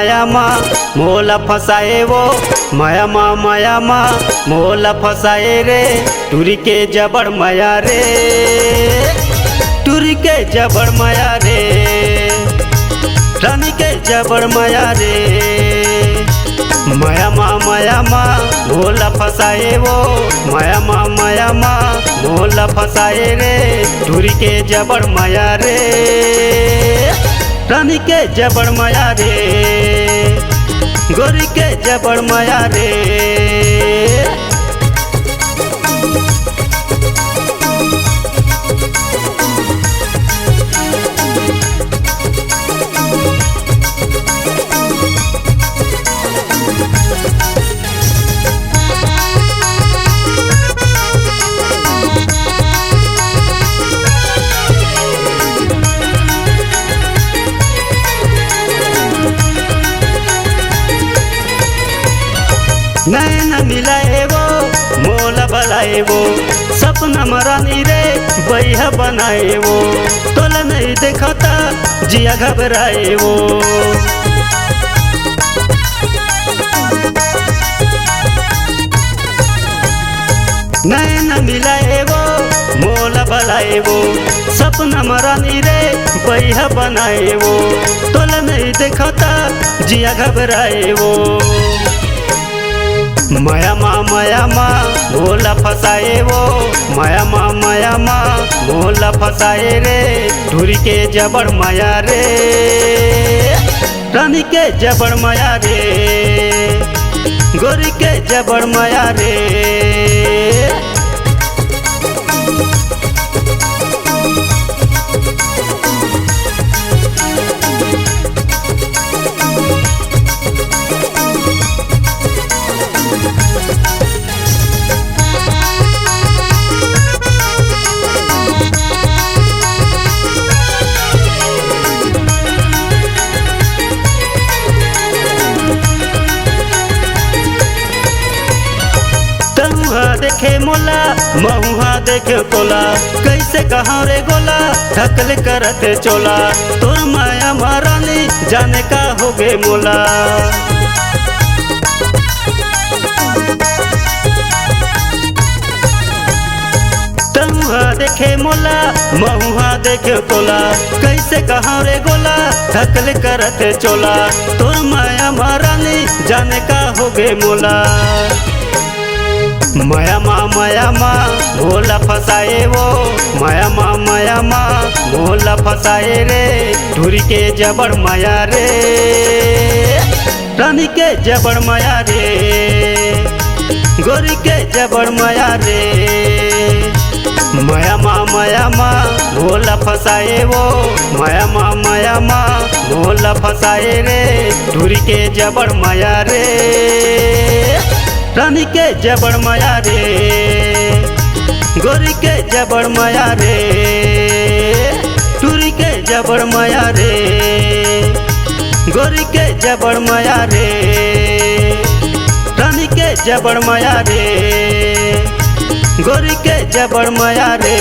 माया मा मोला फसाए वो माया मा मोला फसाए रे टूरी के जबड़ माया रे टूरी के जबड़ माया रे रानी के जबड़ माया रे माया मा मोला फसाए वो माया मा मोला फसाए रे टूरी के जबड़ माया रे रानी के जबड़ माया रे गोरी के जबड़ माया रे नैन मिलाए वो मोला बलाए वो सपना मरानी रे बैहा बनाए वो तोला नहीं देखता जिया घबराए वो नैन मिलाए वो मोला बलाए वो सपना मरानी रे बैहा बनाए वो तोला नहीं देखता जिया घबराए वो माया मा मोला फसाए वो माया मा मोला फसाए रे टूरी के जबड़ माया रे रानी के जबड़ माया रे गोरी के जबड़ माया रे देखे मोला महुआ देखे तोला कैसे कहाँ रे गोला ढकल करते चोला तोर माया महारानी जाने का हो गे मोला तमुआ देखे मोला महुआ देखे तोला कैसे कहाँ रे गोला ढकल करते चोला तोर माया महारानी जाने का हो गे मोला माया मा मोला फसाए वो माया मा मोला फसाए रे टूरी के जबड़ माया रे रानी के जबड़ माया रे गोरी के जबड़ माया रे माया मा मोला फसाए वो माया मा मोला फसाए रे टूरी के जबड़ माया रे रानी के जबड़ माया रे गोरी के जबड़ माया रे टूरी के जबड़ माया रे गोरी के जबड़ माया रे रानी के जबड़ माया रे गोरी के जबड़ माया रे।